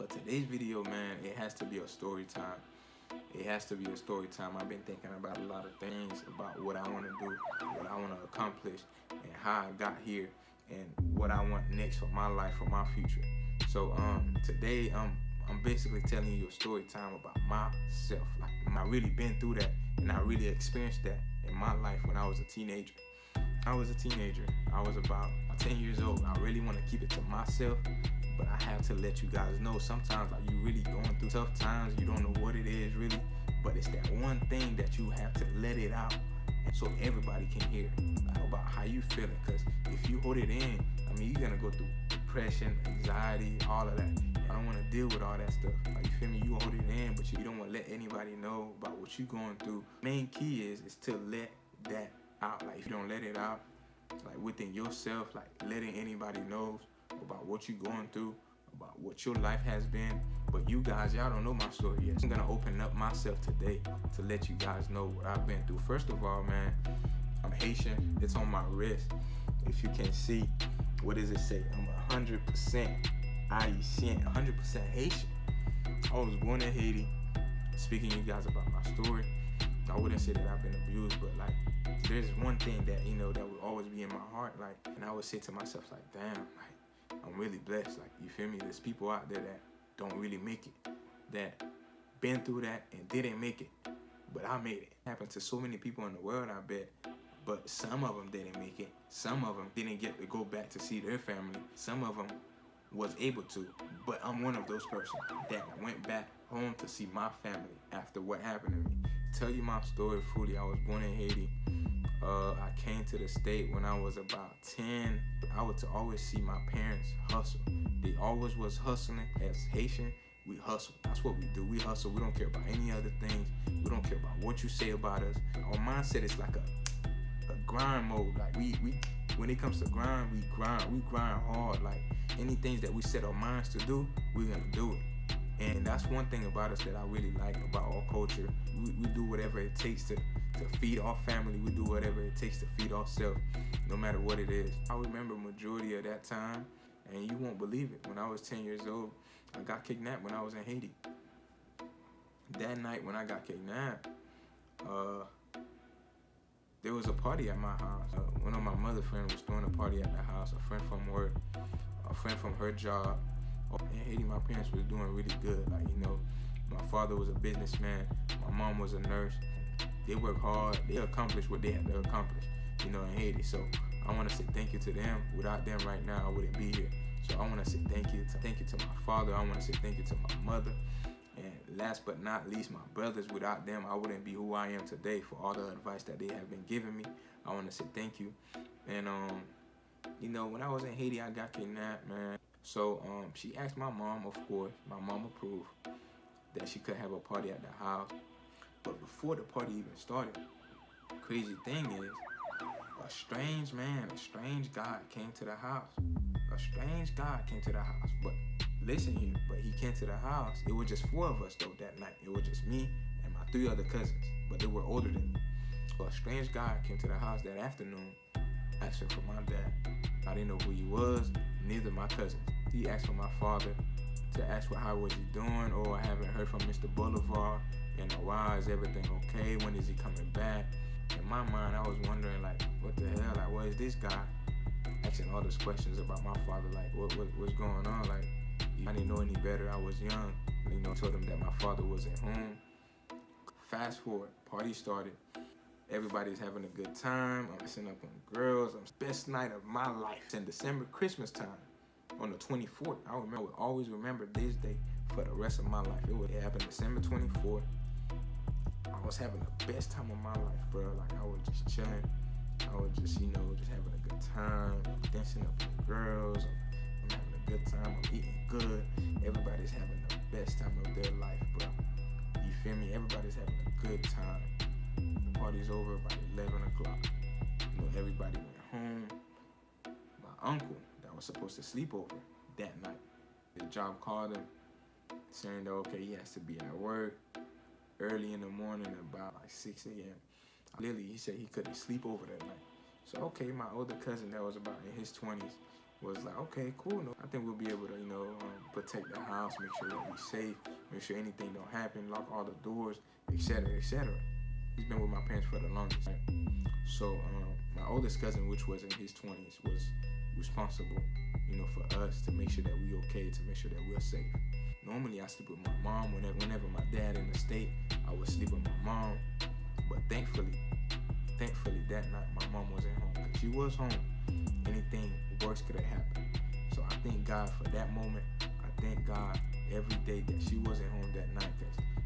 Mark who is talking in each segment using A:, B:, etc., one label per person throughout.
A: For today's video, man, it has to be a story time. It has to be a story time. I've been thinking about a lot of things, about what I want to do, what I want to accomplish, and how I got here, and what I want next for my life, for my future. So today I'm basically telling you a story time about myself. Like, I really been through that, and I really experienced that in my life when I was a teenager. I was about 10 years old. I really want to keep it to myself, but I have to let you guys know sometimes, like, you really going through tough times. You don't know what it is really, but it's that one thing that you have to let it out so everybody can hear, like, about how you feeling. Because if you hold it in, I mean, you're gonna go through depression, anxiety, all of that. I don't want to deal with all that stuff. Like, you feel me? You hold it in, but you don't want to let anybody know about what you're going through. Main key is to let that out. Like, if you don't let it out, like, within yourself, like, letting anybody know about what you're going through, about what your life has been. But you guys, y'all don't know my story yet. I'm gonna open up myself today to let you guys know what I've been through. First of all, man, I'm Haitian. It's on my wrist. If you can see, what does it say? I'm 100% Haitian, 100% Haitian. I was born in Haiti. Speaking to you guys about my story, I wouldn't say that I've been abused, but like, there's one thing that, you know, that will always be in my heart, like, and I would say to myself, like, damn, like, I'm really blessed. Like, you feel me? There's people out there that don't really make it, that been through that and didn't make it, but I made it. It happened to so many people in the world, I bet, but some of them didn't make it. Some of them didn't get to go back to see their family. Some of them was able to, but I'm one of those persons that went back home to see my family after what happened to me. Tell you my story fully. I was born in Haiti. I came to the state when I was about 10. I would always see my parents hustle. They always was hustling. As Haitian, we hustle. That's what we do. We hustle. We don't care about any other things. We don't care about what you say about us. Our mindset is like a grind mode. Like, we when it comes to grind, we grind hard. Like, any things that we set our minds to do, we're gonna do it. And that's one thing about us that I really like about our culture. We do whatever it takes to feed our family. We do whatever it takes to feed ourselves, no matter what it is. I remember majority of that time, and you won't believe it. When I was 10 years old, I got kidnapped when I was in Haiti. That night when I got kidnapped, there was a party at my house. One of my mother friends was throwing a party at the house. A friend from work, a friend from her job. In Haiti, my parents was doing really good. Like, you know, my father was a businessman. My mom was a nurse. They worked hard. They accomplished what they had to accomplish, you know, in Haiti. So I want to say thank you to them. Without them right now, I wouldn't be here. So I want to say thank you to my father. I want to say thank you to my mother. And last but not least, my brothers. Without them, I wouldn't be who I am today, for all the advice that they have been giving me. I want to say thank you. And, you know, when I was in Haiti, I got kidnapped, man. So she asked my mom, of course, my mom approved, that she could have a party at the house. But before the party even started, the crazy thing is, a strange guy came to the house. A strange guy came to the house. But listen here, but he came to the house. It was just 4 of us, though, that night. It was just me and my 3 other cousins, but they were older than me. So a strange guy came to the house that afternoon, asking for my dad. I didn't know who he was, neither my cousins. He asked for my father, to ask for how was he doing. Oh, I haven't heard from Mr. Boulevard in a while. Is everything okay? When is he coming back? In my mind, I was wondering, like, what the hell? Like, what is this guy asking all those questions about my father? Like, what's going on? Like, I didn't know any better. I was young. You know, told him that my father wasn't home. Fast forward, party started. Everybody's having a good time. I'm messing up on girls. Best night of my life. It's in December, Christmas time, on the 24th. I would always remember this day for the rest of my life. It happened December 24th. I was having the best time of my life, bro. Like, I was just chilling. I was just, you know, just having a good time. I'm dancing up with girls. I'm having a good time. I'm eating good. Everybody's having the best time of their life, bro. You feel me? Everybody's having a good time. The party's over by 11 o'clock. You know, everybody went home. My uncle that was supposed to sleep over that night, his job called him, saying that, okay, he has to be at work early in the morning, about like 6 a.m. Literally, he said he couldn't sleep over that night. So, okay, my older cousin that was about in his 20s was like, okay, cool. No, I think we'll be able to, protect the house, make sure that we're safe, make sure anything don't happen, lock all the doors, etc., etc. He's been with my parents for the longest, right? So my oldest cousin, which was in his 20s, was responsible, for us to make sure that we okay, to make sure that we're safe. Normally I sleep with my mom. Whenever my dad in the state, I would sleep with my mom. But thankfully that night my mom wasn't home. Because she was home, anything worse could have happened. So I thank God for that moment. I thank God every day that she wasn't home that night.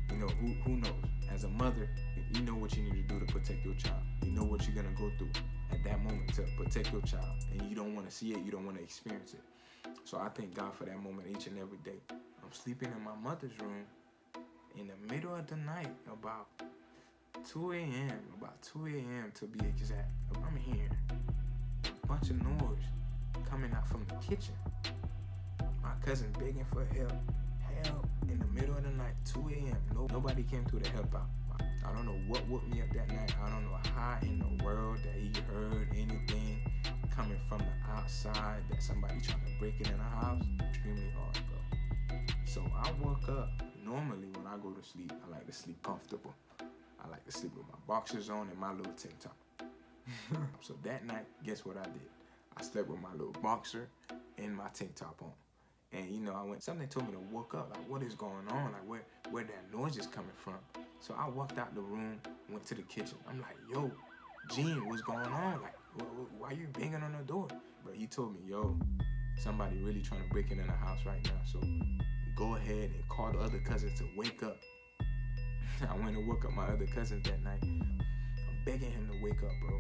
A: Because, who knows? As a mother, you know what you need to do to protect your child. You know what you're going to go through at that moment to protect your child. And you don't want to see it. You don't want to experience it. So I thank God for that moment each and every day. I'm sleeping in my mother's room in the middle of the night, about 2 a.m. to be exact. I'm hearing a bunch of noise coming out from the kitchen. My cousin begging for help in the middle of the night, 2 a.m. Nobody came through to help out. I don't know what woke me up that night. I don't know how in the world that he heard anything coming from the outside, that somebody trying to break it in the house. Extremely hard, bro. So I woke up. Normally when I go to sleep, I like to sleep comfortable. I like to sleep with my boxers on and my little tank top. So that night, guess what I did? I slept with my little boxer and my tank top on. And something told me to wake up, like what is going on? Like where that noise is coming from. So I walked out the room, went to the kitchen. I'm like, yo, Gene, what's going on? Like, why you banging on the door? But he told me, yo, somebody really trying to break it in the house right now. So go ahead and call the other cousins to wake up. I went and woke up my other cousins that night. I'm begging him to wake up, bro.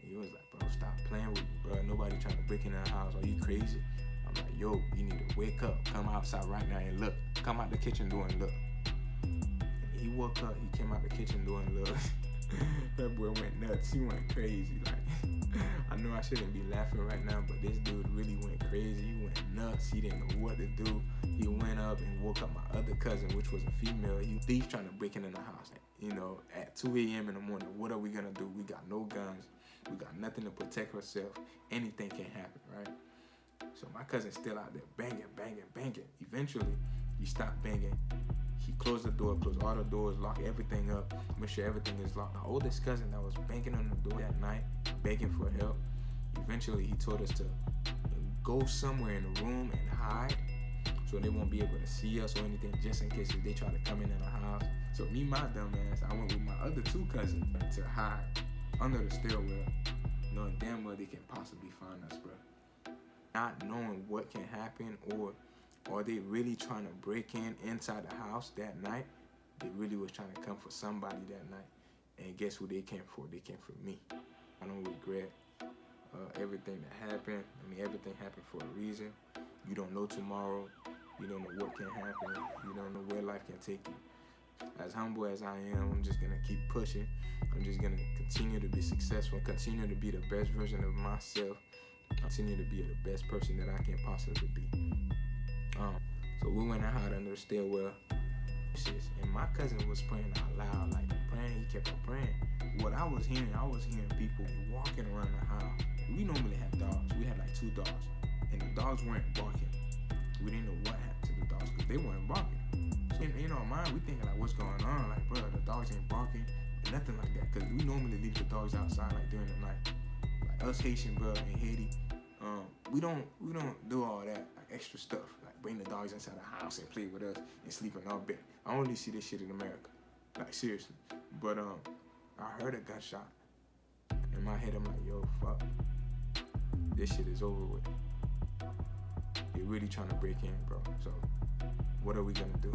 A: And he was like, bro, stop playing with me, bro. Nobody trying to break into the house. Are you crazy? I'm like, yo, you need to wake up. Come outside right now and look. Come out the kitchen door and look. And he woke up. He came out the kitchen door and look. That boy went nuts. He went crazy. Like, I know I shouldn't be laughing right now, but this dude really went crazy. He went nuts. He didn't know what to do. He went up and woke up my other cousin, which was a female. He was thief trying to break into the house. At 2 a.m. in the morning, what are we gonna do? We got no guns. We got nothing to protect ourselves. Anything can happen, right? So my cousin's still out there banging. Eventually, he stopped banging. He closed the door, closed all the doors, locked everything up, make sure everything is locked. My oldest cousin that was banging on the door that night, begging for help, eventually he told us to go somewhere in the room and hide so they won't be able to see us or anything, just in case if they try to come in the house. So me, my dumb ass, I went with my other two cousins to hide under the stairwell, knowing damn well they can possibly find us, bro. Not knowing what can happen, or are they really trying to break inside the house that night? They really was trying to come for somebody that night. And guess who they came for? They came for me. I don't regret everything that happened. I mean, everything happened for a reason. You don't know tomorrow. You don't know what can happen. You don't know where life can take you. As humble as I am, I'm just going to keep pushing. I'm just going to continue to be successful, continue to be the best version of myself, continue to be the best person that I can possibly be. So we went and hid under the stairwell, and my cousin was praying out loud, like praying. He kept on praying. What I was hearing people walking around the house. We normally have dogs. We had like 2 dogs, and the dogs weren't barking. We didn't know what happened to the dogs because they weren't barking. So in our mind, we thinking like, what's going on? Like, bro, the dogs ain't barking, nothing like that. Because we normally leave the dogs outside like during the night. Like us Haitian, bro, in Haiti, we don't do all that like extra stuff. Bring the dogs inside the house and play with us and sleep in our bed. I only see this shit in America. Like, seriously. But I heard a gunshot. In my head, I'm like, yo, fuck. This shit is over with. They're really trying to break in, bro. So, what are we gonna do?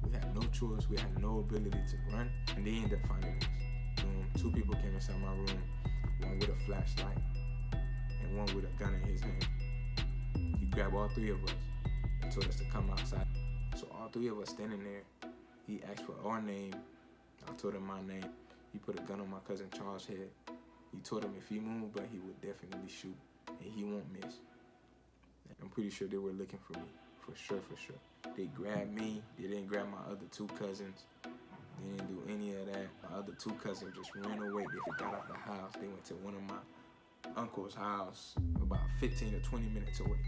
A: We had no choice. We had no ability to run. And they ended up finding us. 2 people came inside my room. One with a flashlight and one with a gun in his hand. He grabbed all 3 of us and told us to come outside. So all 3 of us standing there, he asked for our name. I told him my name. He put a gun on my cousin Charles' head. He told him if he moved, but he would definitely shoot, and he won't miss. I'm pretty sure they were looking for me, for sure. They grabbed me. They didn't grab my other 2 cousins. They didn't do any of that. My other 2 cousins just ran away. They got out the house. They went to one of my uncle's house about 15 to 20 minutes away.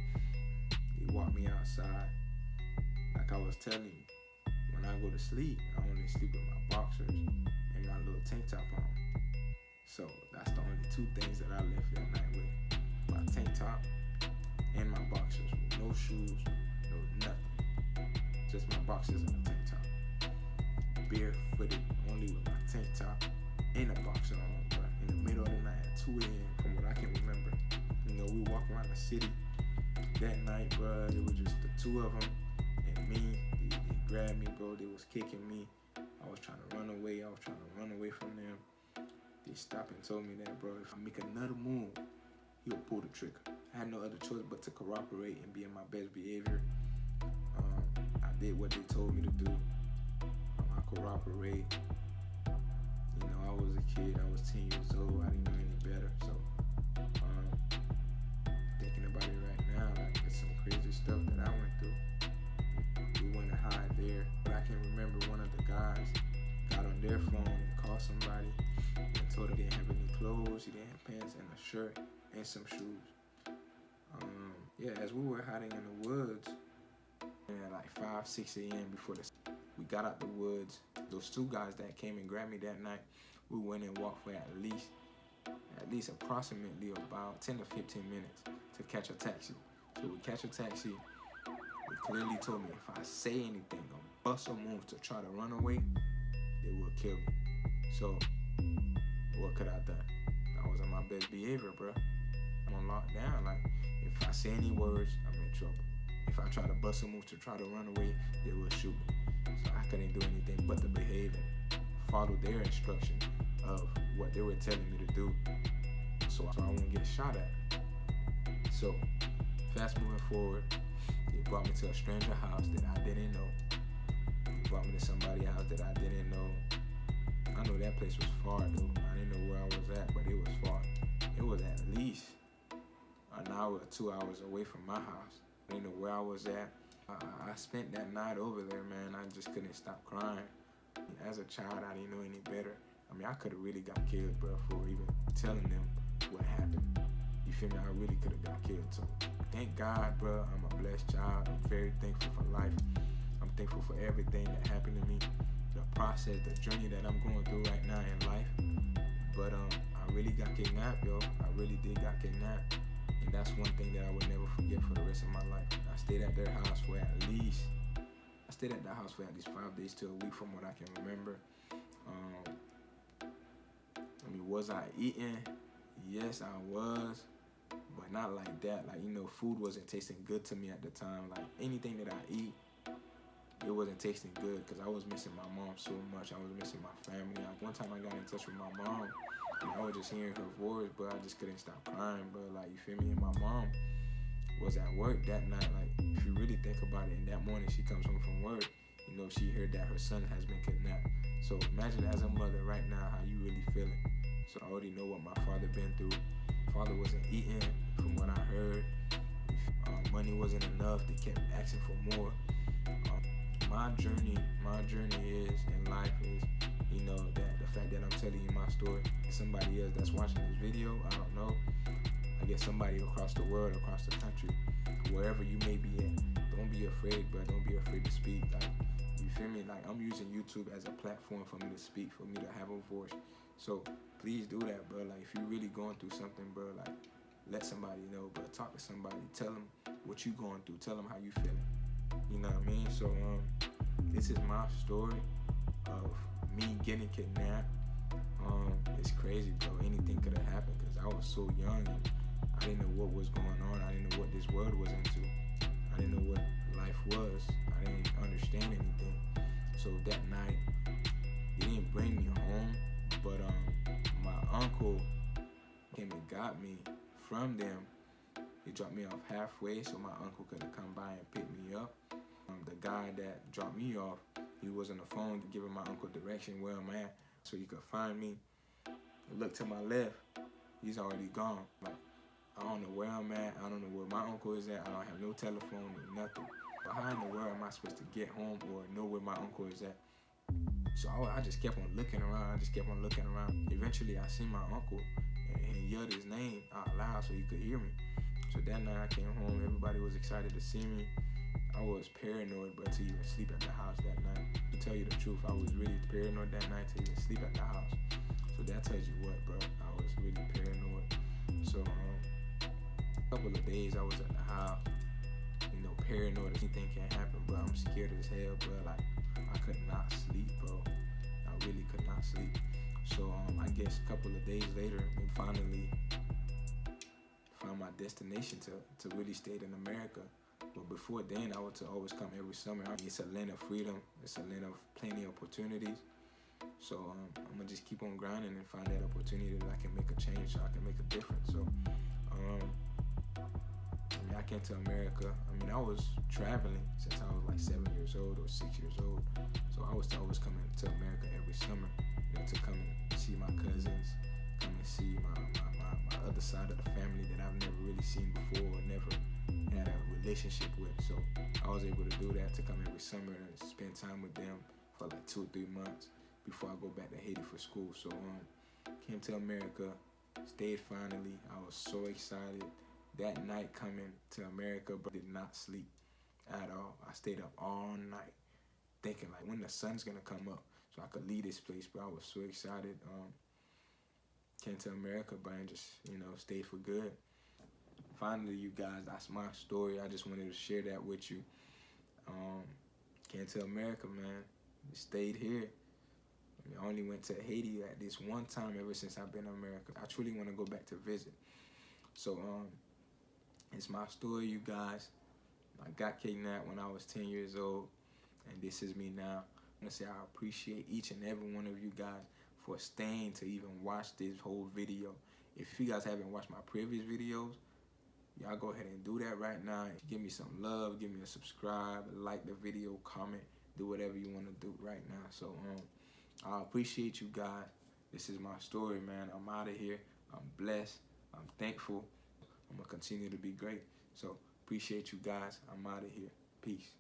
A: He walked me outside. Like I was telling you, when I go to sleep, I only sleep with my boxers and my little tank top on. So that's the only two things that I left that night with. My tank top and my boxers with no shoes, no nothing. Just my boxers and a tank top. Barefooted, only with my tank top and a boxer on, bro. In the middle of the night at 2 a.m. from what I can remember. You know, we walk around the city that night, bro. It was just the two of them and me. They grabbed me, bro. They was kicking me. I was trying to run away. I was trying to run away from them. They stopped and told me that, bro, if I make another move, he'll pull the trigger. I had no other choice but to cooperate and be in my best behavior. I did what they told me to do. I cooperate. You know, I was a kid. I was 10 years old. I didn't know any better. So, thinking about it right now, like, it's some crazy stuff that I went through. We went to hide there. But I can remember one of the guys got on their phone and called somebody and told him he didn't have any clothes, he didn't have pants and a shirt and some shoes. As we were hiding in the woods, at like 5, 6 a.m. we got out the woods, those two guys that came and grabbed me that night, we went and walked for at least approximately about 10 to 15 minutes to catch a taxi. So we catch a taxi. They clearly told me if I say anything or bust a move to try to run away, they will kill me. So what could I have done? I was on my best behavior, bro. I'm on lockdown. Like, if I say any words, I'm in trouble. If I try to bust a move to try to run away, they will shoot me. So I couldn't do anything but to behave and follow their instruction of what they were telling me to do, so I won't get shot at. So fast moving forward, they brought me to a stranger house that I didn't know. They brought me to somebody's house that I didn't know. I know that place was far though. I didn't know where I was at, but it was far. It was at least an hour or 2 hours away from my house. I didn't know where I was at. I spent that night over there, man. I just couldn't stop crying. As a child, I didn't know any better. I mean, I could have really got killed, bro, for even telling them what happened. You feel me? I really could have got killed. So thank God, bro. I'm a blessed child. I'm very thankful for life. I'm thankful for everything that happened to me. The process, the journey that I'm going through right now in life. But I really got kidnapped, yo. I really did got kidnapped. And that's one thing that I would never forget for the rest of my life. I stayed at their house for at least 5 days to a week from what I can remember. I mean, was I eating? Yes, I was. But not like that. Like, you know, food wasn't tasting good to me at the time. Like, anything that I eat, it wasn't tasting good because I was missing my mom so much. I was missing my family. Like, one time I got in touch with my mom, and I was just hearing her voice, but I just couldn't stop crying, bro. Like, you feel me? And my mom was at work that night. Like, if you really think about it, and that morning she comes home from work, you know, she heard that her son has been kidnapped. So imagine as a mother right now how you really feeling. So I already know what my father been through. My father wasn't eating, from what I heard. Money wasn't enough. They kept asking for more. My journey is in life is, you know, that the fact that I'm telling you my story, somebody else that's watching this video, I don't know. I guess somebody across the world, across the country, wherever you may be at, don't be afraid, bro. Don't be afraid to speak. Like, you feel me? Like, I'm using YouTube as a platform for me to speak, for me to have a voice. So please do that, bro. Like, if you're really going through something, bro, like, let somebody know, bro. Talk to somebody. Tell them what you going through. Tell them how you feeling. You know what I mean? So this is my story of me getting kidnapped. It's crazy, bro. Anything could have happened because I was so young and I didn't know what was going on. I didn't know what this world was into. I didn't know what life was. I didn't understand anything. So that night, he didn't bring me home, but my uncle came and got me from them. He dropped me off halfway so my uncle could come by and pick me up. The guy that dropped me off, he was on the phone giving my uncle direction where I'm at so he could find me. I look to my left, he's already gone. Like, I don't know where I'm at. I don't know where my uncle is at. I don't have no telephone or nothing. But how in the world am I supposed to get home or know where my uncle is at? So I just kept on looking around. Eventually, I seen my uncle, and yelled his name out loud so he could hear me. So that night I came home, everybody was excited to see me. I was paranoid, bro, to even sleep at the house that night. To tell you the truth, I was really paranoid that night to even sleep at the house. So that tells you what, bro. I was really paranoid. So a couple of days I was at the house, paranoid. Anything can happen, bro. I'm scared as hell, bro. Like I could not sleep, bro. I really could not sleep. So I guess a couple of days later, we finally found my destination to really stay in America. But before then, I would always come every summer. It's a land of freedom. It's a land of plenty of opportunities. So I'm gonna just keep on grinding and find that opportunity that I can make a change, so I can make a difference. So I came to America. I was traveling since I was like 7 years old or 6 years old. So I was always coming to America every summer, to come and see my cousins, come and see my other side of the family that I've never really seen before or never had a relationship with. So I was able to do that, to come every summer and spend time with them for like 2 or 3 months before I go back to Haiti for school. So came to America, stayed finally. I was so excited. That night coming to America, but did not sleep at all. I stayed up all night thinking like when the sun's gonna come up so I could leave this place. But I was so excited. Came to America, but I just stayed for good. Finally, you guys, that's my story. I just wanted to share that with you. Came to America, man. Stayed here. I only went to Haiti at this one time ever since I've been in America. I truly want to go back to visit. So it's my story, you guys. I got kidnapped when I was 10 years old, and this is me now. I want to say I appreciate each and every one of you guys for staying to even watch this whole video. If you guys haven't watched my previous videos, y'all go ahead and do that right now. Give me some love, give me a subscribe, like the video, comment, do whatever you want to do right now. So I appreciate you guys. This is my story, man. I'm out of here. I'm blessed. I'm thankful. I'm going to continue to be great. So appreciate you guys. I'm out of here. Peace.